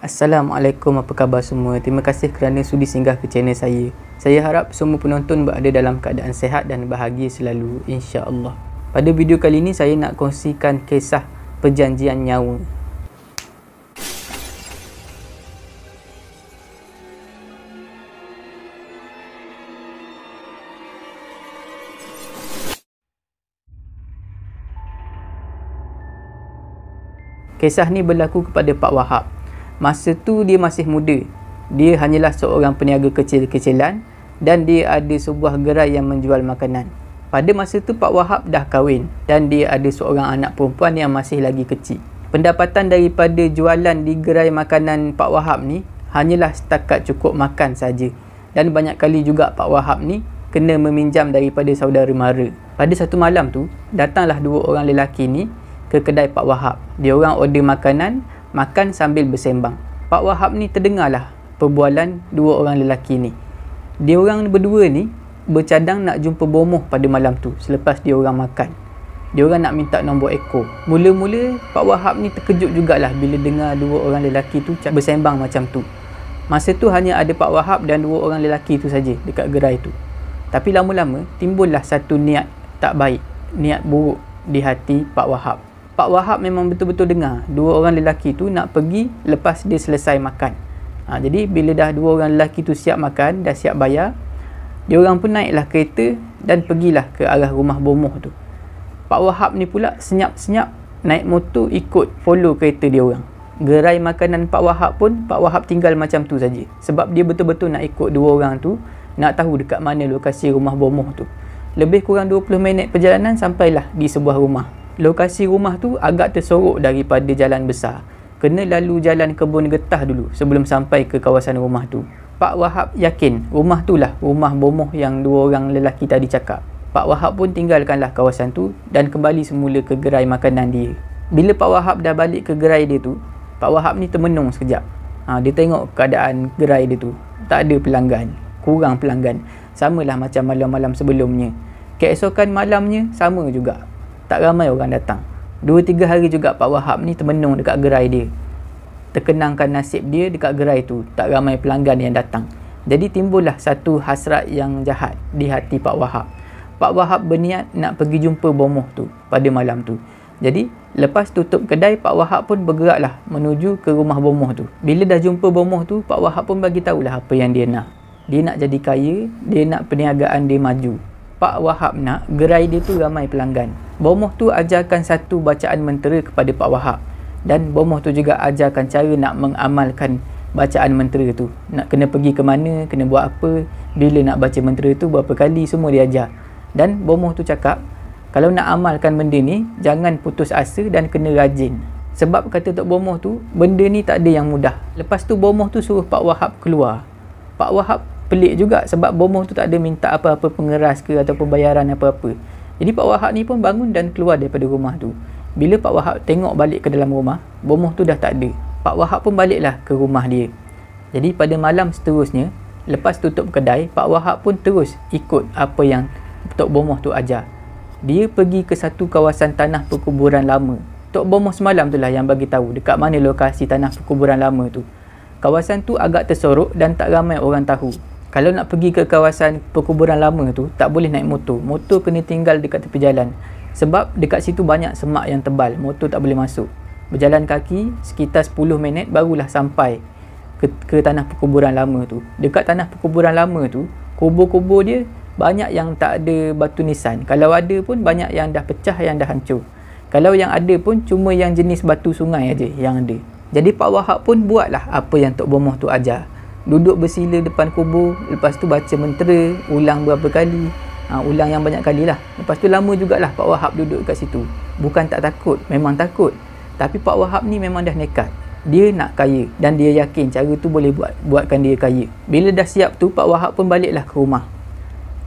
Assalamualaikum, apa khabar semua? Terima kasih kerana sudi singgah ke channel saya. Saya harap semua penonton berada dalam keadaan sihat dan bahagia selalu, insya-Allah. Pada video kali ini saya nak kongsikan kisah perjanjian nyawa. Kisah ni berlaku kepada Pak Wahab. Masa tu dia masih muda. Dia hanyalah seorang peniaga kecil-kecilan dan dia ada sebuah gerai yang menjual makanan. Pada masa tu Pak Wahab dah kahwin dan dia ada seorang anak perempuan yang masih lagi kecil. Pendapatan daripada jualan di gerai makanan Pak Wahab ni hanyalah setakat cukup makan saja. Dan banyak kali juga Pak Wahab ni kena meminjam daripada saudara mara. Pada satu malam tu, datanglah dua orang lelaki ni ke kedai Pak Wahab. Dia orang order makanan, makan sambil bersembang. Pak Wahab ni terdengarlah perbualan dua orang lelaki ni. Dia orang berdua ni bercadang nak jumpa bomoh pada malam tu selepas dia orang makan. Dia orang nak minta nombor ekor. Mula-mula Pak Wahab ni terkejut jugalah bila dengar dua orang lelaki tu bersembang macam tu. Masa tu hanya ada Pak Wahab dan dua orang lelaki tu saja dekat gerai tu. Tapi lama-lama timbullah satu niat tak baik, niat buruk di hati Pak Wahab. Pak Wahab memang betul-betul dengar dua orang lelaki tu nak pergi lepas dia selesai makan. Jadi bila dah dua orang lelaki tu siap makan, dah siap bayar, dia orang pun naiklah kereta dan pergilah ke arah rumah bomoh tu. Pak Wahab ni pula senyap-senyap naik motor ikut follow kereta dia orang. Gerai makanan Pak Wahab pun Pak Wahab tinggal macam tu saja. Sebab dia betul-betul nak ikut dua orang tu, nak tahu dekat mana lokasi rumah bomoh tu. Lebih kurang 20 minit perjalanan sampailah di sebuah rumah. Lokasi rumah tu agak tersorok daripada jalan besar. Kena lalu jalan kebun getah dulu sebelum sampai ke kawasan rumah tu. Pak Wahab yakin rumah tu lah rumah bomoh yang dua orang lelaki tadi cakap. Pak Wahab pun tinggalkanlah kawasan tu dan kembali semula ke gerai makanan dia. Bila Pak Wahab dah balik ke gerai dia tu, Pak Wahab ni termenung sekejap. Dia tengok keadaan gerai dia tu. Tak ada pelanggan, kurang pelanggan. Samalah macam malam-malam sebelumnya. Keesokan malamnya sama juga. Tak ramai orang datang. 2-3 hari juga Pak Wahab ni termenung dekat gerai dia. Terkenangkan nasib dia dekat gerai tu, tak ramai pelanggan yang datang. Jadi timbullah satu hasrat yang jahat di hati Pak Wahab. Pak Wahab berniat nak pergi jumpa bomoh tu pada malam tu. Jadi lepas tutup kedai, Pak Wahab pun bergeraklah menuju ke rumah bomoh tu. Bila dah jumpa bomoh tu, Pak Wahab pun bagi tahulah apa yang dia nak. Dia nak jadi kaya, dia nak perniagaan dia maju. Pak Wahab nak gerai dia tu ramai pelanggan. Bomoh tu ajarkan satu bacaan mentera kepada Pak Wahab. Dan bomoh tu juga ajarkan cara nak mengamalkan bacaan mentera tu. Nak kena pergi ke mana, kena buat apa, bila nak baca mentera tu, berapa kali, semua dia ajar. Dan bomoh tu cakap, kalau nak amalkan benda ni, jangan putus asa dan kena rajin. Sebab kata Tok Bomoh tu, benda ni tak ada yang mudah. Lepas tu bomoh tu suruh Pak Wahab keluar. Pak Wahab pelik juga sebab bomoh tu tak ada minta apa-apa pengeras ke atau pembayaran apa-apa. Jadi Pak Wahab ni pun bangun dan keluar daripada rumah tu. Bila Pak Wahab tengok balik ke dalam rumah, bomoh tu dah tak ada. Pak Wahab pun baliklah ke rumah dia. Jadi pada malam seterusnya, lepas tutup kedai, Pak Wahab pun terus ikut apa yang Tok Bomoh tu ajar. Dia pergi ke satu kawasan tanah perkuburan lama. Tok Bomoh semalam tu lah yang bagi tahu dekat mana lokasi tanah perkuburan lama tu. Kawasan tu agak tersorok dan tak ramai orang tahu. Kalau nak pergi ke kawasan perkuburan lama tu, tak boleh naik motor. Motor kena tinggal dekat tepi jalan. Sebab dekat situ banyak semak yang tebal, motor tak boleh masuk. Berjalan kaki, sekitar 10 minit barulah sampai ke tanah perkuburan lama tu. Dekat tanah perkuburan lama tu, kubur-kubur dia banyak yang tak ada batu nisan. Kalau ada pun banyak yang dah pecah, yang dah hancur. Kalau yang ada pun cuma yang jenis batu sungai aja yang ada. Jadi Pak Wahab pun buatlah apa yang Tok Bomoh tu ajar. Duduk bersila depan kubur, lepas tu baca mentera, ulang berapa kali, ulang yang banyak kali lah. Lepas tu lama jugalah Pak Wahab duduk kat situ. Bukan tak takut, memang takut. Tapi Pak Wahab ni memang dah nekat. Dia nak kaya dan dia yakin cara tu boleh buatkan dia kaya. Bila dah siap tu, Pak Wahab pun baliklah ke rumah.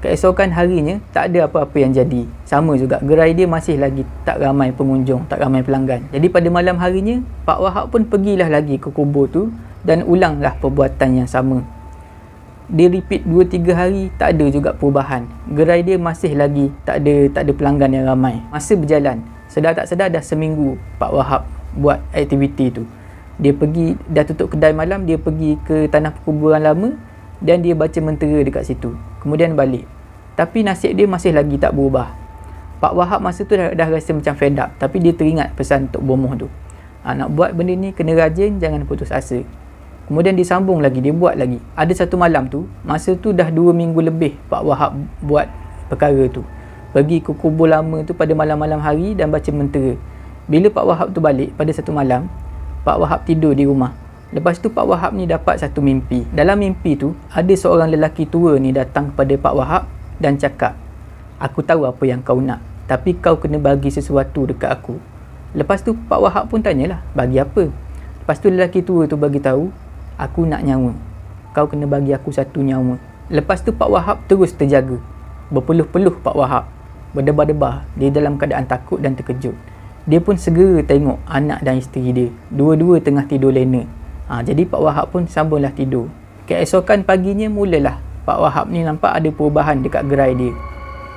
Keesokan harinya, tak ada apa-apa yang jadi. Sama juga, gerai dia masih lagi tak ramai pengunjung, tak ramai pelanggan. Jadi pada malam harinya, Pak Wahab pun pergilah lagi ke kubur tu dan ulanglah perbuatan yang sama. Dia repeat 2-3 hari, tak ada juga perubahan. Gerai dia masih lagi tak ada pelanggan yang ramai. Masa berjalan, sedar tak sedar dah seminggu Pak Wahab buat aktiviti tu. Dia pergi, dah tutup kedai malam, dia pergi ke tanah perkuburan lama dan dia baca mentera dekat situ. Kemudian balik. Tapi nasib dia masih lagi tak berubah. Pak Wahab masa tu dah rasa macam fed up, tapi dia teringat pesan Tok Bomoh tu. Nak buat benda ni kena rajin, jangan putus asa. Kemudian disambung lagi, dia buat lagi. Ada satu malam tu, masa tu dah 2 minggu lebih Pak Wahab buat perkara tu. Pergi ke kubur lama tu pada malam-malam hari dan baca mentera. Bila Pak Wahab tu balik pada satu malam, Pak Wahab tidur di rumah. Lepas tu Pak Wahab ni dapat satu mimpi. Dalam mimpi tu, ada seorang lelaki tua ni datang kepada Pak Wahab dan cakap, "Aku tahu apa yang kau nak, tapi kau kena bagi sesuatu dekat aku." Lepas tu Pak Wahab pun tanyalah, "Bagi apa?" Lepas tu lelaki tua tu bagi tahu, "Aku nak nyawa. Kau kena bagi aku satu nyawa." Lepas tu Pak Wahab terus terjaga. Berpeluh-peluh Pak Wahab, berdebar-debar, dia dalam keadaan takut dan terkejut. Dia pun segera tengok anak dan isteri dia. Dua-dua tengah tidur lena. Jadi Pak Wahab pun sambunglah tidur. Keesokan paginya mulalah Pak Wahab ni nampak ada perubahan dekat gerai dia.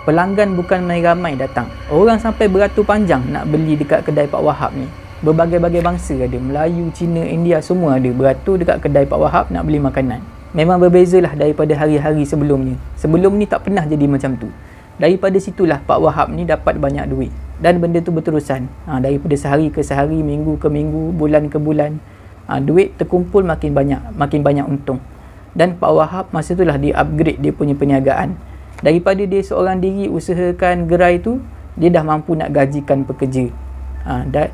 Pelanggan bukan main ramai datang. Orang sampai beratur panjang nak beli dekat kedai Pak Wahab ni. Berbagai-bagai bangsa ada. Melayu, Cina, India semua ada beratur dekat kedai Pak Wahab nak beli makanan. Memang berbezalah daripada hari-hari sebelumnya. Sebelum ni tak pernah jadi macam tu. Daripada situlah Pak Wahab ni dapat banyak duit. Dan benda tu berterusan. Daripada sehari ke sehari, minggu ke minggu, bulan ke bulan. Duit terkumpul makin banyak untung. Dan Pak Wahab masa itulah dia upgrade dia punya perniagaan. Daripada dia seorang diri usahakan gerai tu, dia dah mampu nak gajikan pekerja.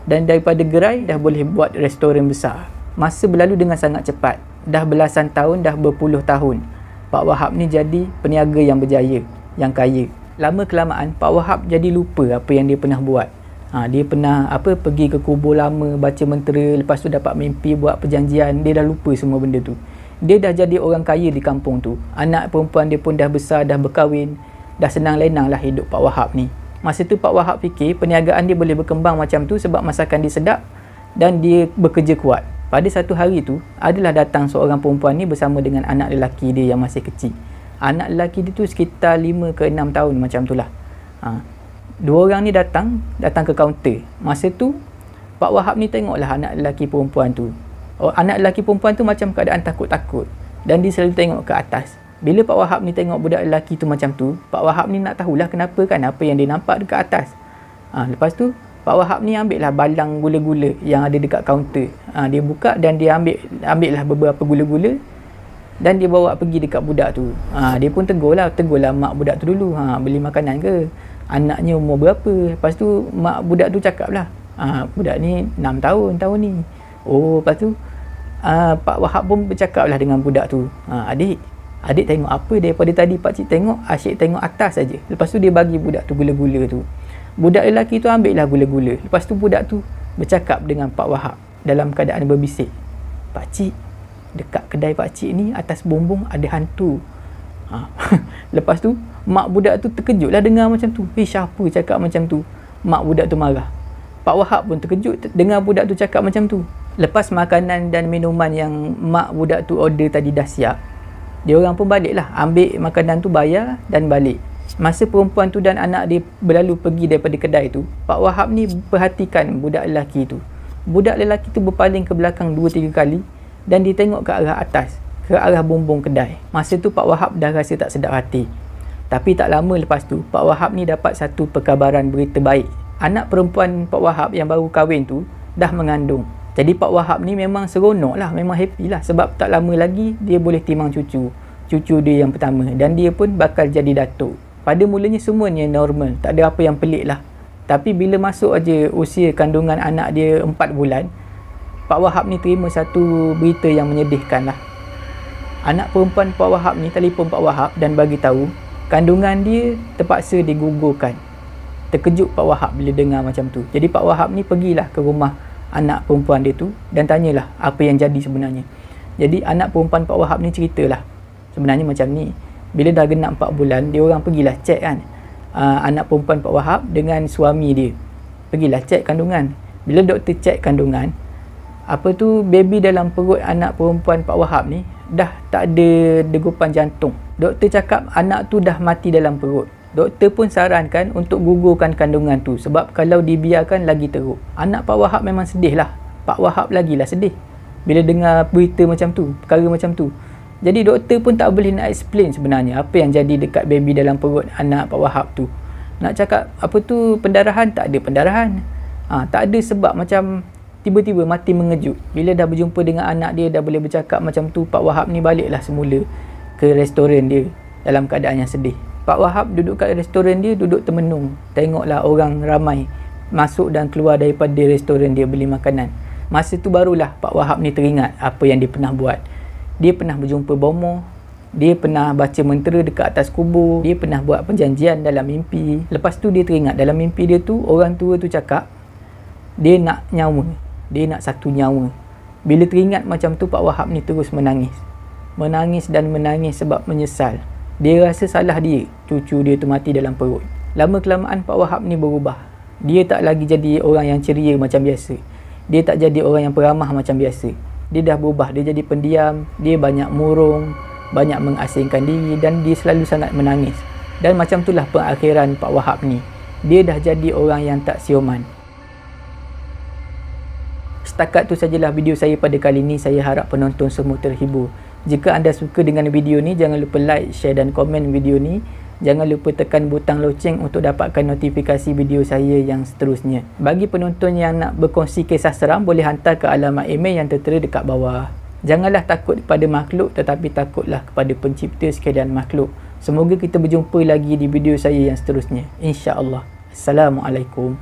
Dan daripada gerai dah boleh buat restoran besar. Masa berlalu dengan sangat cepat. Dah belasan tahun, dah berpuluh tahun. Pak Wahab ni jadi peniaga yang berjaya, yang kaya. Lama kelamaan Pak Wahab jadi lupa apa yang dia pernah buat. Dia pernah pergi ke kubur lama, baca mentera, lepas tu dapat mimpi, buat perjanjian. Dia dah lupa semua benda tu. Dia dah jadi orang kaya di kampung tu. Anak perempuan dia pun dah besar, dah berkahwin. Dah senang lenang lah hidup Pak Wahab ni. Masa tu Pak Wahab fikir perniagaan dia boleh berkembang macam tu sebab masakan dia sedap dan dia bekerja kuat. Pada satu hari tu, adalah datang seorang perempuan ni bersama dengan anak lelaki dia yang masih kecil. Anak lelaki dia tu sekitar 5 ke 6 tahun macam tu lah. Dua orang ni datang ke kaunter. Masa tu Pak Wahab ni tengoklah anak lelaki perempuan tu. Anak lelaki perempuan tu macam keadaan takut-takut dan dia selalu tengok ke atas. Bila Pak Wahab ni tengok budak lelaki tu macam tu, Pak Wahab ni nak tahulah kenapa kan, apa yang dia nampak dekat atas. Lepas tu Pak Wahab ni ambil lah balang gula-gula yang ada dekat kaunter. Dia buka dan dia ambil lah beberapa gula-gula dan dia bawa pergi dekat budak tu. Dia pun tegurlah mak budak tu dulu. Beli makanan ke? Anaknya umur berapa? Lepas tu mak budak tu cakap lah, budak ni 6 tahun ni. Lepas tu Pak Wahab pun bercakap lah dengan budak tu. Adik tengok apa daripada tadi pakcik tengok, asyik tengok atas saja. Lepas tu dia bagi budak tu gula-gula tu. Budak lelaki tu ambil lah gula-gula. Lepas tu budak tu bercakap dengan Pak Wahab dalam keadaan berbisik. "Pakcik, dekat kedai pakcik ni atas bumbung ada hantu." Lepas tu mak budak tu terkejut lah dengar macam tu. Siapa cakap macam tu? Mak budak tu marah. Pak Wahab pun terkejut dengar budak tu cakap macam tu. Lepas makanan dan minuman yang mak budak tu order tadi dah siap, dia orang pun balik lah, ambil makanan tu, bayar dan balik. Masa perempuan tu dan anak dia berlalu pergi daripada kedai tu, Pak Wahab ni perhatikan budak lelaki tu. Budak lelaki tu berpaling ke belakang 2-3 kali dan dia tengok ke arah atas, ke arah bumbung kedai. Masa tu Pak Wahab dah rasa tak sedap hati. Tapi tak lama lepas tu, Pak Wahab ni dapat satu perkabaran berita baik. Anak perempuan Pak Wahab yang baru kahwin tu dah mengandung. Jadi Pak Wahab ni memang seronok lah, memang happy lah sebab tak lama lagi dia boleh timang cucu dia yang pertama dan dia pun bakal jadi datuk. Pada mulanya semuanya normal, tak ada apa yang pelik lah. Tapi bila masuk aja usia kandungan anak dia 4 bulan, Pak Wahab ni terima satu berita yang menyedihkan lah. Anak perempuan Pak Wahab ni telefon Pak Wahab dan bagi tahu kandungan dia terpaksa digugurkan. Terkejut Pak Wahab bila dengar macam tu. Jadi Pak Wahab ni pergilah ke rumah anak perempuan dia tu dan tanyalah apa yang jadi sebenarnya. Jadi anak perempuan Pak Wahab ni ceritalah sebenarnya macam ni. Bila dah genap 4 bulan, dia orang pergilah cek kan, anak perempuan Pak Wahab dengan suami dia pergilah cek kandungan. Bila doktor cek kandungan, baby dalam perut anak perempuan Pak Wahab ni dah tak ada degupan jantung. Doktor cakap anak tu dah mati dalam perut. Doktor pun sarankan untuk gugurkan kandungan tu sebab kalau dibiarkan lagi teruk. Anak Pak Wahab memang sedih lah. Pak Wahab lagilah sedih. bila dengar berita macam tu, perkara macam tu. Jadi doktor pun tak boleh nak explain sebenarnya apa yang jadi dekat baby dalam perut anak Pak Wahab tu. Nak cakap apa tu pendarahan, tak ada pendarahan. Tak ada sebab, macam tiba-tiba mati mengejut. Bila dah berjumpa dengan anak dia, dah boleh bercakap macam tu, Pak Wahab ni baliklah semula ke restoran dia dalam keadaan yang sedih. Pak Wahab duduk kat restoran dia, duduk termenung. Tengoklah orang ramai masuk dan keluar daripada restoran dia beli makanan. Masa tu barulah Pak Wahab ni teringat apa yang dia pernah buat. Dia pernah berjumpa bomoh, dia pernah baca mentera dekat atas kubur, dia pernah buat perjanjian dalam mimpi. Lepas tu dia teringat dalam mimpi dia tu, orang tua tu cakap dia nak nyawa, dia nak satu nyawa. Bila teringat macam tu, Pak Wahab ni terus menangis. Menangis dan menangis sebab menyesal. Dia rasa salah dia, cucu dia tu mati dalam perut. Lama kelamaan Pak Wahab ni berubah. Dia tak lagi jadi orang yang ceria macam biasa. Dia tak jadi orang yang peramah macam biasa. Dia dah berubah, dia jadi pendiam, dia banyak murung, banyak mengasingkan diri dan dia selalu sangat menangis. Dan macam itulah pengakhiran Pak Wahab ni. Dia dah jadi orang yang tak sioman. Setakat tu sajalah video saya pada kali ini. Saya harap penonton semua terhibur. Jika anda suka dengan video ni, jangan lupa like, share dan komen video ni. Jangan lupa tekan butang loceng untuk dapatkan notifikasi video saya yang seterusnya. Bagi penonton yang nak berkongsi kisah seram, boleh hantar ke alamat email yang tertera dekat bawah. Janganlah takut pada makhluk, tetapi takutlah kepada pencipta sekalian makhluk. Semoga kita berjumpa lagi di video saya yang seterusnya, insya-Allah. Assalamualaikum.